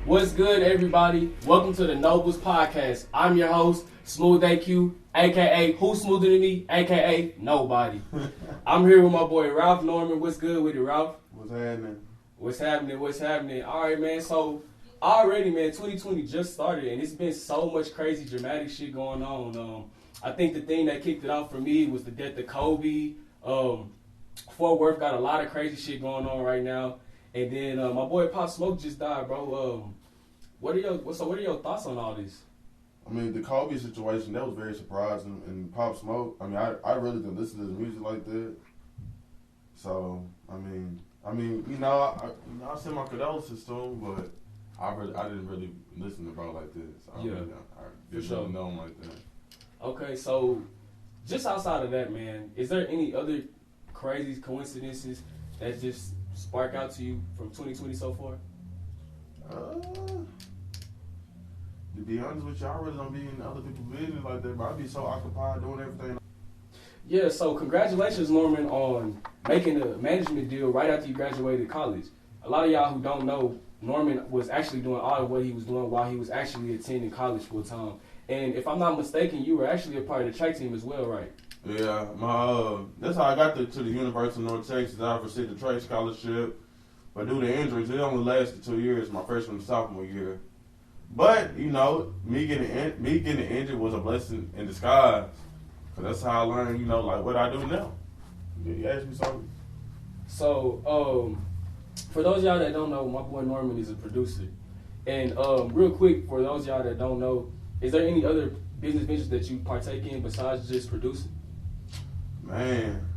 What's good, everybody? Welcome to the Nobles Podcast. I'm your host, Smooth AQ, aka Who's Smoother Than Me, aka Nobody. I'm here with my boy Ralph Norman. What's good with it, Ralph? What's happening? What's happening? All right, man. So already, man, 2020 just started, and it's been so much crazy, dramatic shit going on. I think the thing that kicked it off for me was the death of Kobe. Fort Worth got a lot of crazy shit going on right now. And then my boy Pop Smoke just died, bro. What are your thoughts on all this? I mean, the Kobe situation, that was very surprising. And Pop Smoke, I mean, I really didn't listen to his music like that. So, I mean, I sent my condolences to him, but I didn't really listen to bro like this. I didn't really know him like that. Okay, so just outside of that, man, is there any other crazy coincidences that just spark out to you from 2020 so far? To be honest with you, I really don't be in other people's business like that, but I be so occupied doing everything. Yeah, so congratulations, Norman, on making a management deal right after you graduated college. A lot of y'all who don't know, Norman was actually doing all of what he was doing while he was actually attending college full time. And if I'm not mistaken, you were actually a part of the track team as well, right? Yeah, that's how I got to the University of North Texas. I received a trade scholarship, but due to injuries, it only lasted 2 years, my freshman and sophomore year. But you know, me getting injured was a blessing in disguise, cause that's how I learned, you know, like what I do now. You asked me something. So, for those of y'all that don't know, my boy Norman is a producer, and real quick, for those of y'all that don't know, is there any other business ventures that you partake in besides just producing? Man,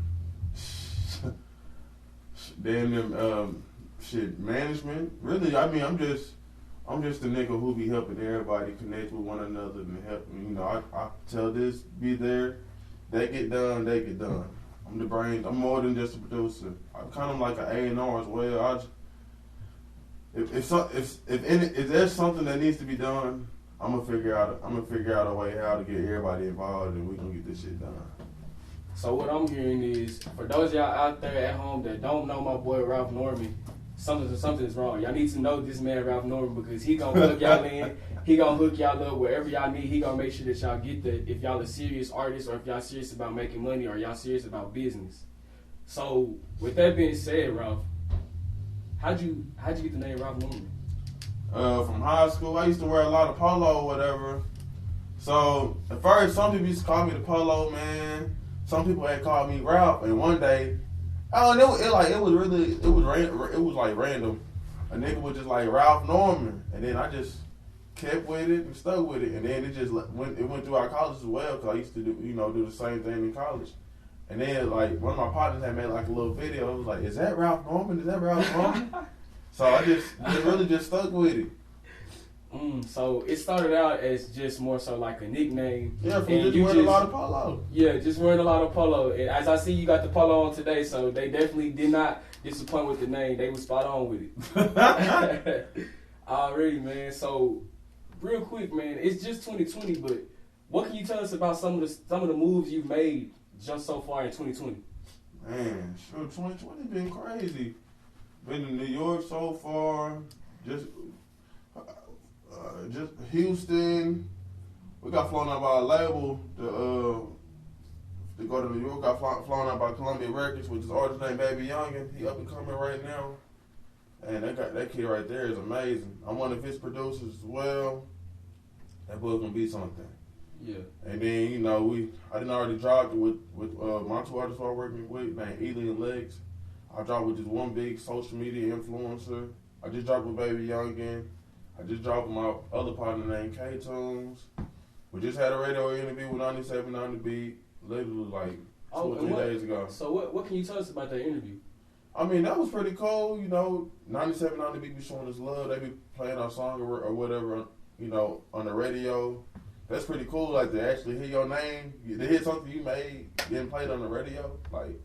damn shit, management. Really, I mean, I'm just a nigga who be helping everybody connect with one another and help. You know, I tell this, be there, they get done. I'm the brains. I'm more than just a producer. I'm kind of like an A&R as well. If there's something that needs to be done, I'm gonna figure out a way how to get everybody involved, and we gonna get this shit done. So what I'm hearing is, for those of y'all out there at home that don't know my boy Ralph Norman, something is wrong. Y'all need to know this man Ralph Norman, because he gonna hook y'all in. He gonna hook y'all up wherever y'all need. He gonna make sure that y'all get that if y'all are serious artists, or if y'all serious about making money, or y'all serious about business. So with that being said, Ralph, how'd you get the name Ralph Norman? From high school, I used to wear a lot of polo or whatever. So at first, some people used to call me the Polo Man. Some people had called me Ralph, and one day, it was like random. A nigga was just like Ralph Norman, and then I just kept with it and stuck with it, and then it went through our college as well, because I used to do the same thing in college. And then like one of my partners had made like a little video. It was like, "Is that Ralph Norman? Is that Ralph Norman?" So I just stuck with it. So it started out as just more so like a nickname. Yeah, from just wearing a lot of polo. Yeah, just wearing a lot of polo. And as I see, you got the polo on today, so they definitely did not disappoint with the name. They was spot on with it. Already, man. So real quick, man, it's just 2020, but what can you tell us about some of the moves you've made just so far in 2020? Man, sure, 2020 been crazy. Been to New York so far, just Houston. We got flown out by a label to go to New York. Got flown out by Columbia Records, which is artist named D.Y.N. He up and coming right now, and that kid right there is amazing. I'm one of his producers as well. That boy's gonna be something. Yeah. And then I didn't already dropped with my two artists I'm working with named Ely and Legs. I dropped with this one big social media influencer. I just dropped with Yunqin. I just dropped with my other partner named K-Tunes. We just had a radio interview with 97 on the beat, literally like 2 or 3 days ago. So what can you tell us about that interview? I mean, that was pretty cool. 97 on the beat be showing us love. They be playing our song or whatever, on the radio. That's pretty cool. Like to actually hear your name, to hear something you made getting played on the radio, like.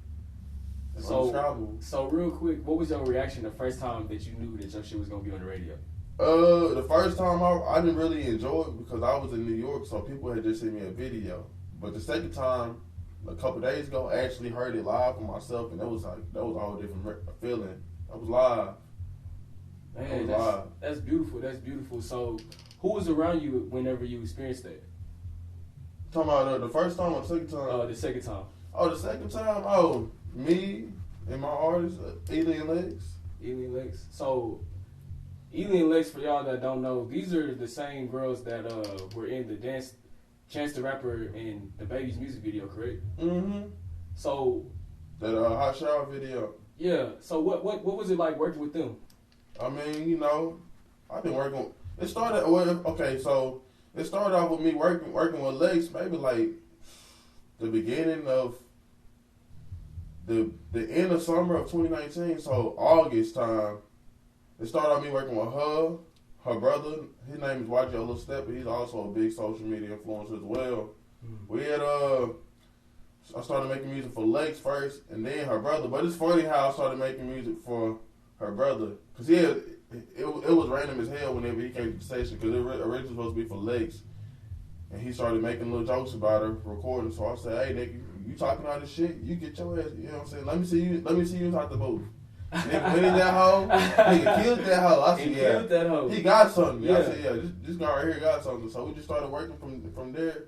So real quick, what was your reaction the first time that you knew that your shit was gonna be on the radio? The first time I didn't really enjoy it because I was in New York, so people had just seen me a video. But the second time, a couple days ago, I actually heard it live for myself, and that was a whole different feeling. I was live. Man, that's That's beautiful. That's beautiful. So, who was around you whenever you experienced that? Talking about the first time or the second time? The second time. Oh, the second time? Oh, me and my artist, Ely and Lex. Ely and Lex. So, Ely and Lex, for y'all that don't know, these are the same girls that were in the Chance the Rapper and the Baby's music video, correct? Mm-hmm. So that hot shower video. Yeah. So what was it like working with them? I mean, you know, I've been working. It started okay. So it started off with me working with Lex, maybe like the beginning of the end of summer of 2019. So August time. It started off me working with her brother. His name is YG Little Step, but he's also a big social media influencer as well. Mm-hmm. We had I started making music for Lex first, and then her brother. But it's funny how I started making music for her brother, cause it was random as hell whenever he came to the station, cause it originally was supposed to be for Lex, and he started making little jokes about her recording. So I said, "Hey, Nick, you talking all this shit? You get your ass. You know what I'm saying? Let me see you talk the booth." Nigga went in that hoe. Nigga killed that hoe. I said, he yeah. Killed that hoe. He got something. Yeah. I said, yeah, this guy right here got something. So we just started working from there.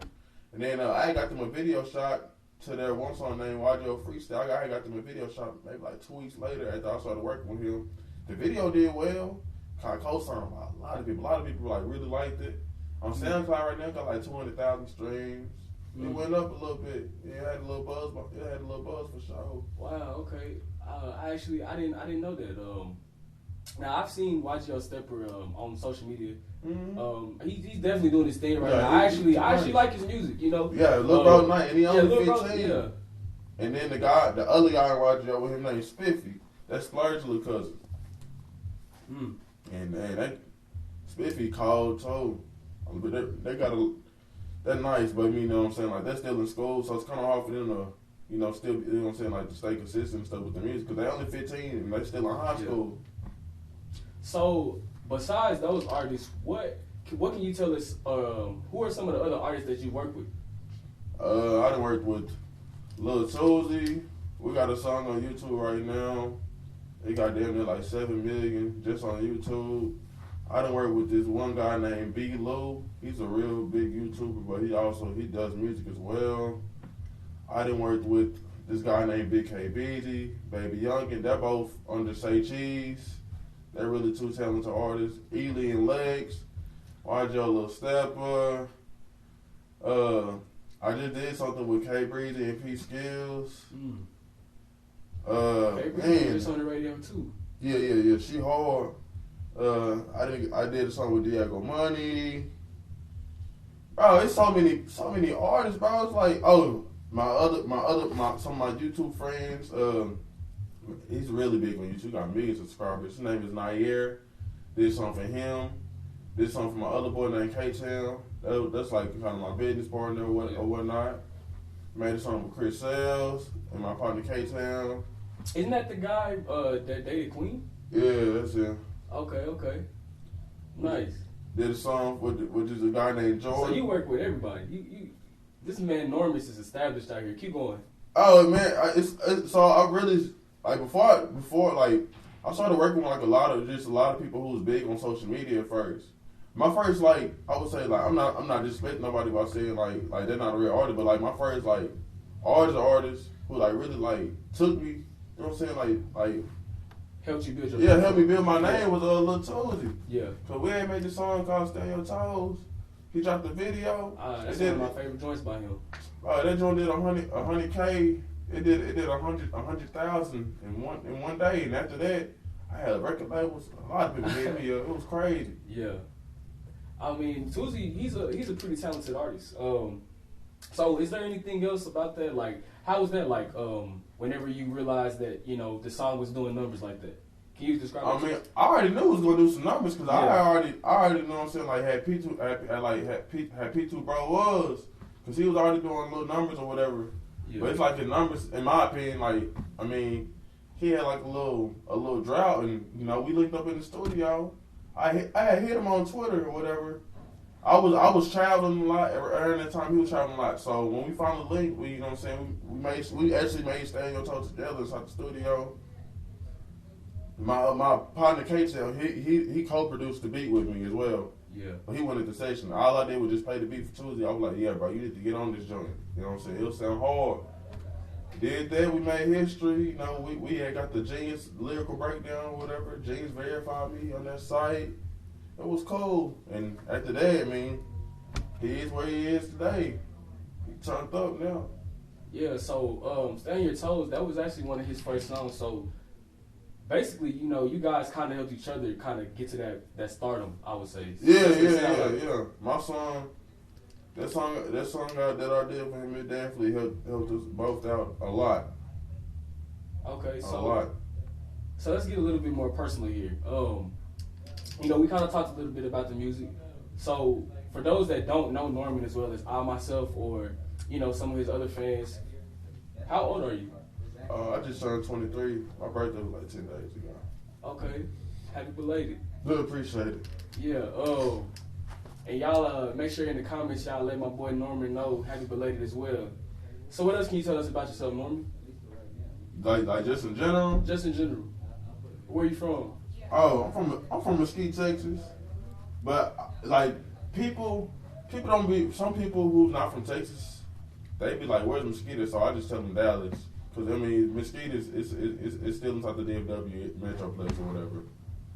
And then I got them a video shot to their one song named YG Freestyle. I got them a video shot maybe like 2 weeks later after I started working with him. The video did well. Kind of co-signed by a lot of people. A lot of people like really liked it. On SoundCloud right now, got like 200,000 streams. It went up a little bit. It had a little buzz. It had a little buzz for sure. Wow. Okay. I didn't know that. Now I've seen YGL Stepper on social media. Mm-hmm. He's definitely doing his thing right now. I actually like his music. You know. Yeah, Lil Bro Night, and he only 15. Bro, and then the other guy in YGL with him named Spiffy. That's Splurge little cousin. And that Spiffy called too. But they got they're nice, but you know what I'm saying, like they're still in school, so it's kind of hard for them to, you know, still, you know what I'm saying, like to stay consistent and stuff with the music, because they're only 15 and they're still in high school. So, besides those artists, what can you tell us, who are some of the other artists that you work with? I done worked with Lil Tuesday. We got a song on YouTube right now. It got damn near like 7 million just on YouTube. I done worked with this one guy named B. Lou. He's a real big YouTuber, but he does music as well. I done worked with this guy named Big K Beezy, Baby Yunqin. They're both under Say Cheese. They're really two talented artists. Ely and Lex, YG Little Stepper. I just did something with K Breezy and P Skills. K Breezy was on the radio too. Yeah. She hard. I did a song with D.Y.N. Bro, it's so many artists, bro. It's like, oh, some of my YouTube friends, he's really big on YouTube, got millions of subscribers. His name is Nair. Did something for him. Did something for my other boy named K-Town. That's like kind of my business partner or whatnot. Made a song with Chris Sales and my partner K-Town. Isn't that the guy that dated Queen? Yeah, that's him. Okay. Nice. Did a song with just a guy named George. So you work with everybody. You this man Normus is established out here. Keep going. Oh man, so I really like before like I started working with like a lot of people who was big on social media at first. My first like I would say like I'm not disrespecting nobody by saying like they're not a real artist, but like my first like artists who like really like took me, you know what I'm saying, like helped you build your yeah, helped me build my name was Lil Tuesday. Yeah. Cause we had made this song called Stay on Your Toes. He dropped the video. That's one of my favorite joints by him. That joint did 100K. It did 100,000 in one day, and after that, I had record labels. A lot of people gave me it was crazy. Yeah. I mean, Tuesday, he's a pretty talented artist. So is there anything else about that? Like, how was that like? Whenever you realized that the song was doing numbers like that, can you describe? I mean, I already knew it was gonna do some numbers because I already know what I'm saying. Like had P2 Bro was because he was already doing little numbers or whatever. Yeah. But it's like the numbers, in my opinion, like I mean, he had like a little drought, and we linked up in the studio. I had hit him on Twitter or whatever. I was traveling a lot around that time. He was traveling a lot. So when we finally linked, we what I'm saying, we actually made Stay on Your Toes together inside the studio. My partner K-Tel, he co-produced the beat with me as well. Yeah. But he went at the session. All I did was just play the beat for Tuesday. I was like, yeah, bro, you need to get on this joint. You know what I'm saying? It'll sound hard. Did that, we made history. You know, we had got the Genius lyrical breakdown, whatever. Genius verified me on that site. It was cool. And after that, I mean, he is where he is today. He turned up now. Yeah, so Stay on Your Toes, that was actually one of his first songs. So basically, you know, you guys kind of helped each other kind of get to that stardom, I would say. Yeah. My song, that song that I did for him, it definitely helped us both out a lot. Okay, a lot. So let's get a little bit more personal here. You know, we kind of talked a little bit about the music. So for those that don't know Norman as well as I myself, or you know some of his other fans, how old are you? I just turned 23. My birthday was like 10 days ago. Okay, happy belated. Good, appreciate it. Yeah. And y'all make sure in the comments y'all let my boy Norman know happy belated as well. So what else can you tell us about yourself, Norman? Like just in general? Just in general. Where you from? Oh, I'm from Mesquite, Texas. But like people don't be. Some people who's not from Texas, they be like, "Where's Mesquite?" So I just tell them Dallas, because I mean Mesquite is still inside the DFW Metroplex or whatever.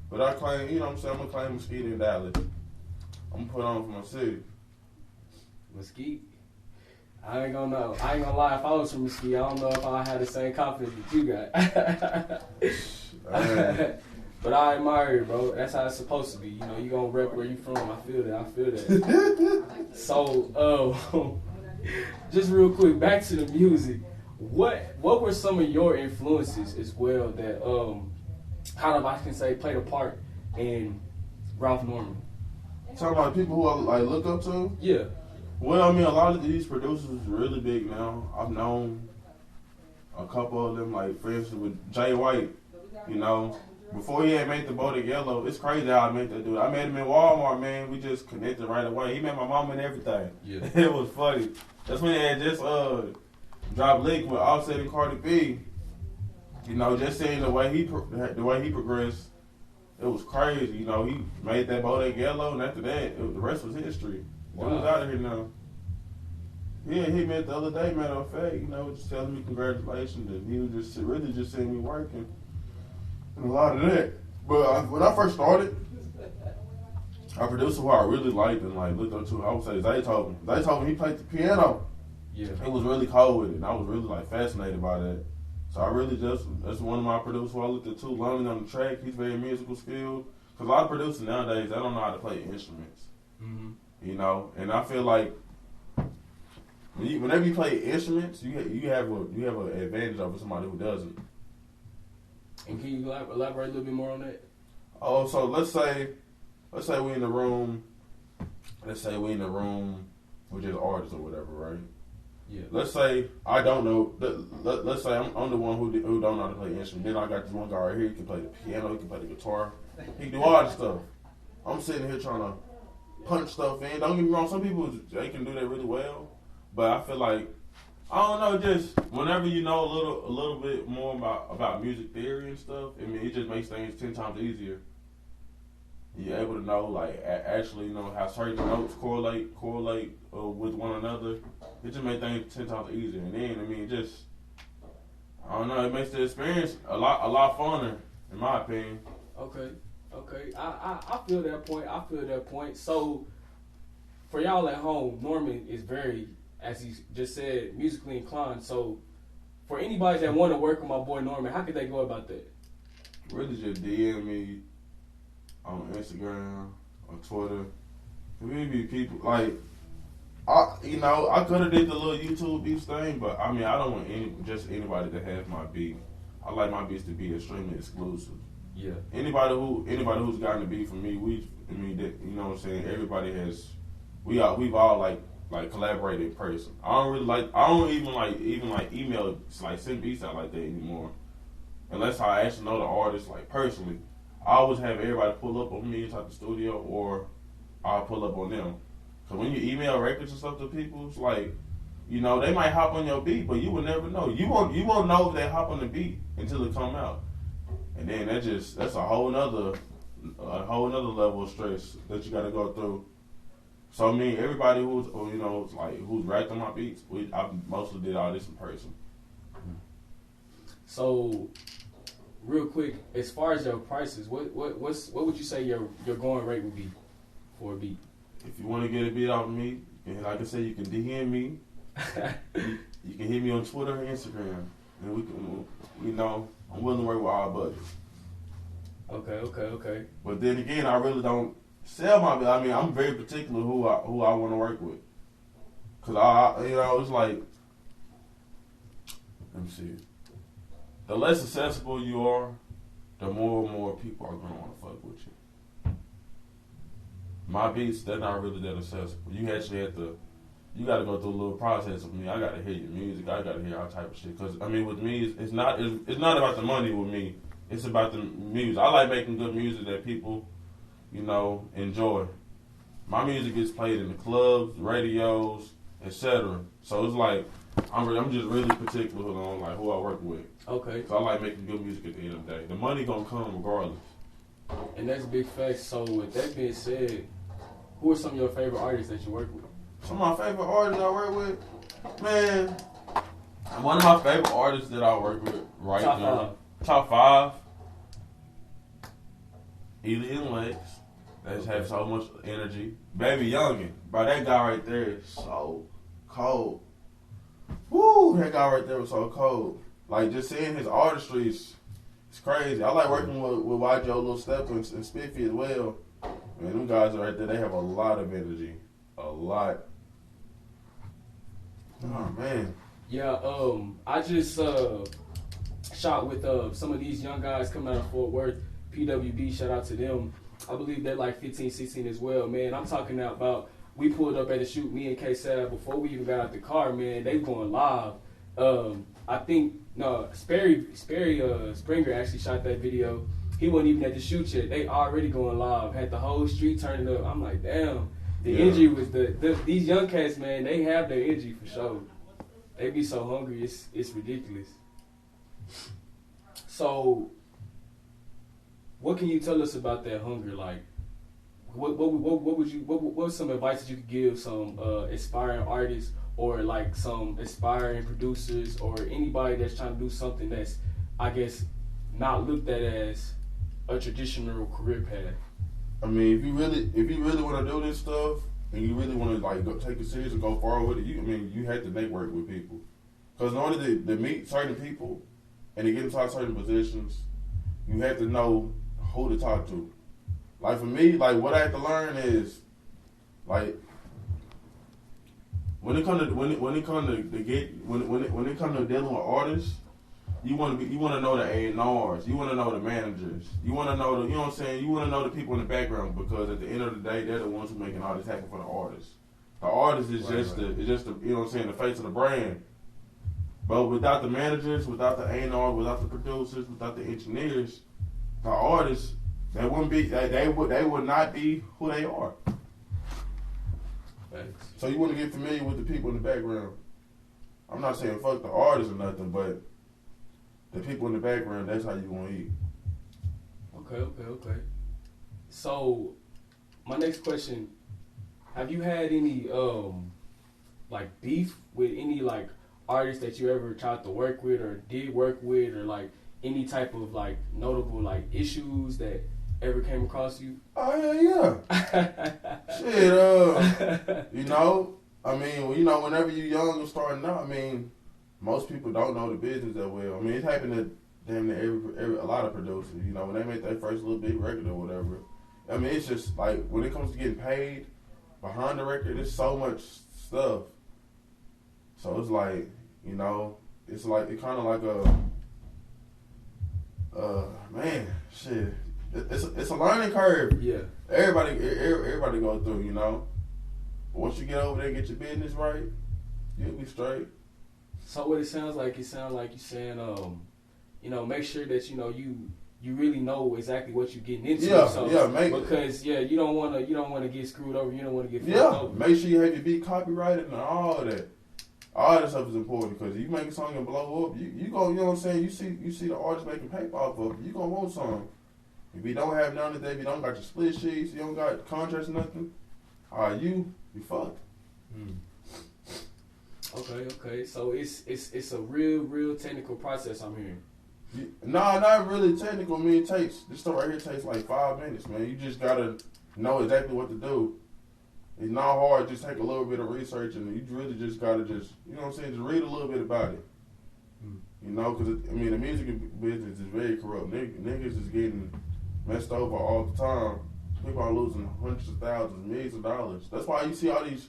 But I claim, you know what I'm saying, I'm gonna claim Mesquite in Dallas. I'm gonna put on for my city. Mesquite. I ain't gonna lie. If I was from Mesquite, I don't know if I had the same confidence that you got. But I admire it, bro. That's how it's supposed to be. You know, you gonna rep where you from. I feel that. So, just real quick, back to the music. What were some of your influences as well that kind of, I can say, played a part in Ralph Norman? Talking about people who I like look up to? Yeah. Well, I mean, a lot of these producers are really big now. I've known a couple of them, like for instance with D.Y.N. You know, before he had made the Bodak Yellow, it's crazy how I met that dude. I met him in Walmart, man. We just connected right away. He met my mom and everything. Yeah. It was funny. That's when they had just dropped Link with Offset and Cardi B. You know, just seeing the way he progressed, it was crazy. You know, he made that Bodak Yellow, and after that, the rest was history. Wow. He was out of here now. Yeah, he met the other day, matter of fact, you know, just telling me congratulations, and he was just really just seeing me working. And a lot of that. But when I first started, a producer who I really liked and like looked up to, I would say Zaytoven. Zaytoven, he played the piano. Yeah. He was really cold with it, and I was really like fascinated by that. So I really that's one of my producers who I looked at too, learning on the track. He's very musical skilled. Because a lot of producers nowadays, they don't know how to play instruments. Mm-hmm. You know, and I feel like whenever you play instruments, you have an advantage over somebody who doesn't. And can you elaborate a little bit more on that? Oh, so let's say we in the room. Let's say we in the room with just artists or whatever, right? Yeah. Let's say I don't know. Let's say I'm the one who don't know how to play instrument. Then I got this one guy right here. He can play the piano. He can play the guitar. He can do all this stuff. I'm sitting here trying to punch stuff in. Don't get me wrong. Some people they can do that really well, but I feel like I don't know. Just whenever you know a little bit more about music theory and stuff, I mean, it just makes things 10 times easier. You're able to know, like, actually, you know, how certain notes correlate with one another. It just makes things 10 times easier. And then, I mean, I don't know, it makes the experience a lot funner, in my opinion. Okay. I feel that point. So, for y'all at home, Norman is very, as he just said, musically inclined. So, for anybody that want to work with my boy Norman, how could they go about that? Really just DM me on Instagram, on Twitter. We be people like I could have did the little YouTube beats thing, but I mean I don't want anybody to have my beat. I like my beats to be extremely exclusive. Yeah. Anybody who's gotten a beat from me, you know what I'm saying. Everybody has. We've all like collaborated in person. I don't even like email like send beats out like that anymore, unless I actually know the artist like personally. I always have everybody pull up on me inside the studio, or I'll pull up on them. Cause when you email records and stuff to people, it's like, you know, they might hop on your beat, but you will never know. You won't know if they hop on the beat until it come out. And then that's a whole nother level of stress that you got to go through. So I mean, everybody who's who's rapped on my beats, I mostly did all this in person. So, real quick, as far as your prices, what would you say your going rate would be for a beat? If you want to get a beat off of me, and like I said, you can DM me. you can hit me on Twitter and Instagram, and we can, I'm willing to work with all budgets. Okay. But then again, I really don't sell my beat. I mean, I'm very particular who I want to work with, cause it's like, let me see. The less accessible you are, the more and more people are gonna want to fuck with you. My beats, they're not really that accessible. You actually you got to go through a little process with me. I got to hear your music. I got to hear all type of shit. Cause I mean, with me, it's not about the money with me. It's about the music. I like making good music that people, enjoy. My music gets played in the clubs, radios, etc. So it's like I'm just really particular on like who I work with. Okay. So I like making good music at the end of the day. The money gonna come regardless. And that's big facts. So with that being said, who are some of your favorite artists that you work with? Some of my favorite artists I work with, man. One of my favorite artists that I work with right now. Top five. Ely and Lex. They just have so much energy. Baby Yunqin. Bro, that guy right there is so cold. Woo, that guy right there was so cold. Like, just seeing his artistry is crazy. I like working with YJ, Lil Step, and Spiffy as well. Man, them guys right there, they have a lot of energy. A lot. Oh, man. Yeah, I just shot with some of these young guys coming out of Fort Worth. PWB, shout out to them. I believe they're like 15, 16 as well, man. I'm talking about, we pulled up at the shoot, me and K-Sab, before we even got out the car, man. They going live. I think, Sperry Springer actually shot that video. He wasn't even at the shoot yet. They already going live. Had the whole street turning up. I'm like, damn. The energy was these young cats, man, they have their energy for sure. They be so hungry, it's ridiculous. So, what can you tell us about that hunger? Like, what's some advice that you could give some aspiring artists or like some aspiring producers or anybody that's trying to do something that's, I guess, not looked at as a traditional career path? I mean, if you really want to do this stuff and you really want to like go take it serious and go far with it, you have to network with people. Because in order to meet certain people and to get into certain positions, you have to know who to talk to. Like for me, like what I have to learn is like when it comes to dealing with artists, you want to know the A&Rs, you want to know the managers, you want to know you know what I'm saying, you want to know the people in the background, because at the end of the day, they're the ones who making all this happen for the artists. The artist is just the you know what I'm saying, the face of the brand. But without the managers, without the A&R, without the producers, without the engineers, the artists, they would not be who they are. Thanks. So you want to get familiar with the people in the background. I'm not saying fuck the artists or nothing, but the people in the background, that's how you want to eat. Okay. So, my next question, have you had any, like, beef with any, like, artists that you ever tried to work with or did work with, or, like, any type of, like, notable, like, issues that ever came across you? Oh, yeah. Shit, I mean, whenever you're young and starting out, I mean, most people don't know the business that well. I mean, it's happened to damn near a lot of producers, when they make their first little big record or whatever. I mean, it's just like when it comes to getting paid behind the record, there's so much stuff. So it's like, it's like, it kind of like man, shit. It's a learning curve. Yeah. Everybody go through, But once you get over there and get your business right, you'll be straight. So what it sounds like you're saying, make sure that you really know exactly what you're getting into. Because you don't want to get screwed over. You don't want to get fucked over. Make sure you have your beat copyrighted and all of that. All that stuff is important because if you make a song and blow up, you go, you know what I'm saying? You see the artist making paper off of it, you gonna want some. If you don't have none today, if you don't got your split sheets, you don't got contracts or nothing, you fucked. Okay. So it's a real technical process I'm hearing. Nah, not really technical. I mean, this stuff right here takes like 5 minutes, man. You just gotta know exactly what to do. It's not hard. Just take a little bit of research, and you really just gotta you know what I'm saying? Just read a little bit about it. You know, because the music business is very corrupt. Niggas is getting messed over all the time. People are losing hundreds of thousands, millions of dollars. That's why you see all these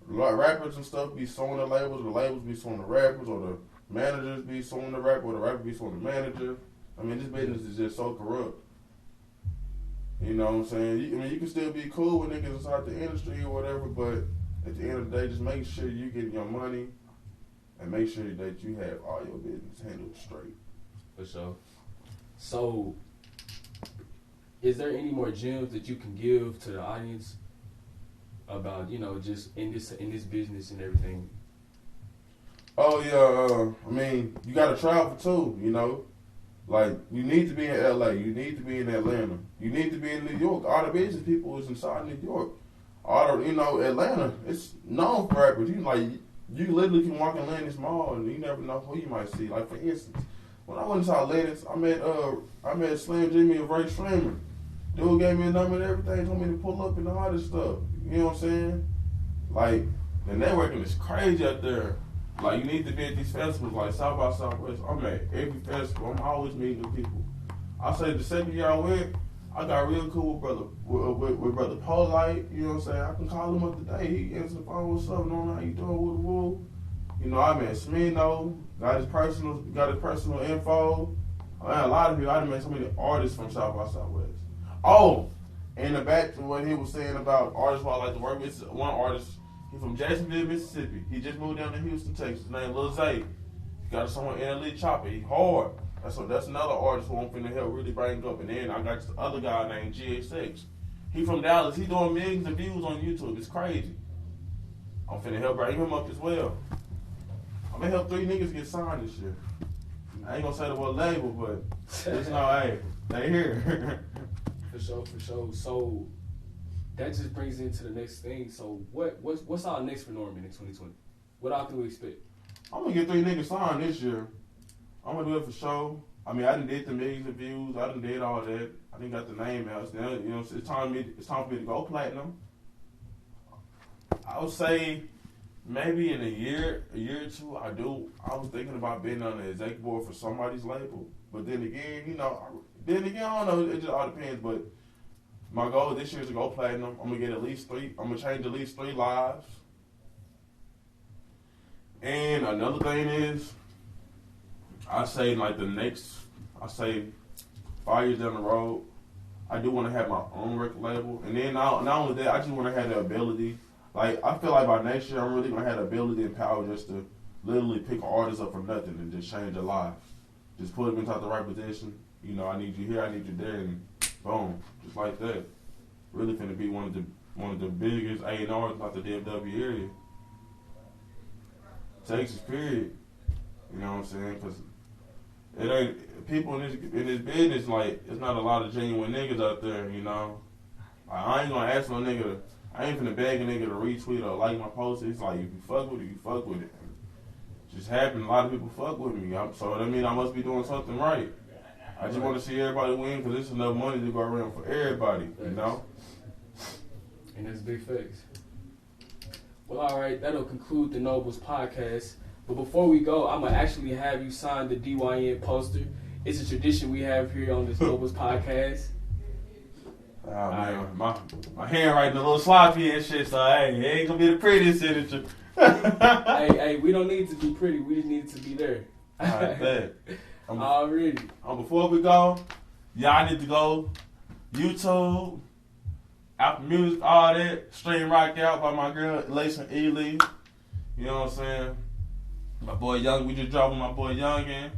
rappers and stuff be suing the labels, or the labels be suing the rappers, or the managers be suing the rapper, or the rapper be suing the manager. I mean, this business is just so corrupt. You know what I'm saying? You can still be cool with niggas inside the industry or whatever, but at the end of the day, just make sure you getting your money and make sure that you have all your business handled straight. For sure. So, is there any more gems that you can give to the audience about, you know, just in this business and everything? Oh yeah, I mean, you gotta travel too, you know. Like, you need to be in LA, you need to be in Atlanta, you need to be in New York. All the business people is inside New York. All the, you know, Atlanta, it's known for rappers. You literally can walk in Atlantis Mall and you never know who you might see. Like, for instance, when I went to Atlantis, I met Slim Jimmy and Ray Shrimmer. Dude gave me a number and everything, told me to pull up and all this stuff. You know what I'm saying? Like, the networking is crazy out there. Like, you need to be at these festivals like South by Southwest. I'm at every festival. I'm always meeting new people. I say the second year I went, I got real cool with brother Polite. You know what I'm saying? I can call him up today. He answers the phone. What's up? Know how you doing? Woo. You know, I met Smino. Got his personal info. I had a lot of people. I done met so many artists from South by Southwest. Oh, and the back to what he was saying about artists who I like to work with. One artist. He's from Jacksonville, Mississippi. He just moved down to Houston, Texas. His name Lil Zay. He got a song in Elite Chopper. He hard. That's another artist who I'm finna help really bring up. And then I got this other guy named GXX. He from Dallas. He doing millions of views on YouTube. It's crazy. I'm finna help bring him up as well. I'm gonna help 3 niggas get signed this year. I ain't gonna say the word label, but it's not, hey, they here. For sure. So that just brings into the next thing. So what's our next for Norman in 2020? What all can we expect? I'm gonna get 3 niggas signed this year. I'm gonna do it for sure. I mean, I done did the millions of views. I done did all that. I done got the name out. Now, you know, it's time for me to go platinum. I would say maybe in a year or two. I was thinking about being on the executive board for somebody's label. But then again, I don't know. It just all depends. But my goal this year is to go platinum. I'm gonna get at least 3. I'm gonna change at least 3 lives. And another thing is, I say like I say 5 years down the road, I do want to have my own record label. And then not only that, I just want to have the ability. Like, I feel like by next year, I'm really gonna have the ability and power just to literally pick an artist up from nothing and just change their lives. Just put them into the right position. You know, I need you here, I need you there, and boom, just like that. Really finna be one of the biggest A&Rs about the DFW area. Texas, period. You know what I'm saying? Because it ain't people in this business. Like, it's not a lot of genuine niggas out there. You know, I ain't gonna ask no nigga. I ain't finna beg a nigga to retweet or like my post. It's like, if you fuck with it, you fuck with it. It just happened. A lot of people fuck with me. So that means I must be doing something right. I just want to see everybody win because there's enough money to go around for everybody, you know? And that's big facts. Well, all right, that'll conclude the Nobles podcast. But before we go, I'm going to actually have you sign the D.Y.N poster. It's a tradition we have here on this Nobles podcast. Oh, man, my handwriting a little sloppy and shit, so hey, it ain't going to be the prettiest signature. hey, we don't need to be pretty. We just need to be there. All right, bet. Already. Before we go, y'all need to go YouTube, Apple Music, all that. Stream Rock Out by my girl, Layson Ely. You know what I'm saying? My boy Young, we just dropped my boy Yunqin.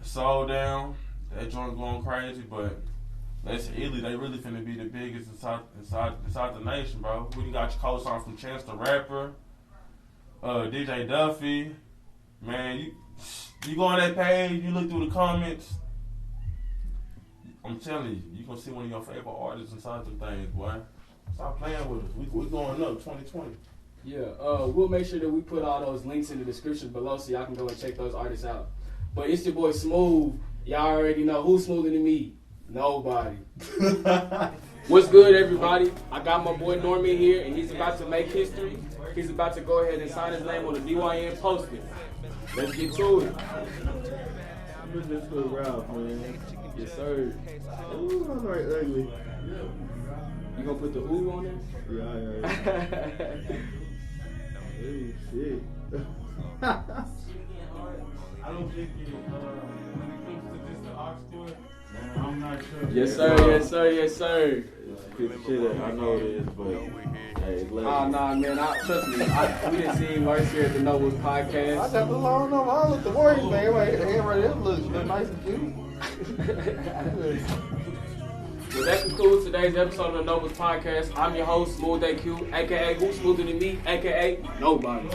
Soul Down. That joint going crazy, but Layson Ely, they really finna be the biggest inside the nation, bro. We got your co-sign from Chance the Rapper. DJ Duffy. Man, you go on that page, you look through the comments. I'm telling you, you gonna see one of your favorite artists inside them things, boy. Stop playing with us. We going up 2020. Yeah, we'll make sure that we put all those links in the description below so y'all can go and check those artists out. But it's your boy Smooth. Y'all already know who's smoother than me. Nobody. What's good, everybody? I got my boy Norman here, and he's about to make history. He's about to go ahead and sign his name on the D.Y.N. poster. Let's get to it. This good Ralph, man. Yes, sir. Ooh, I'm right ugly. You gonna put the ooh on it? Yeah. Oh, shit. I don't think when it comes to just the aux cord, man, I'm not sure. Yes, sir. Yes, sir. Yes, sir. It's a piece of shit. I know it is, but hey, it's Oh, nah, man. Trust me. We didn't see him last year at the Nobles podcast. I got the long number. I look the Warriors, man. Right there looks nice and cute. Well, that concludes today's episode of the Nobles podcast. I'm your host, Smooth AQ, aka Who's Smoother Than Me, aka Nobody.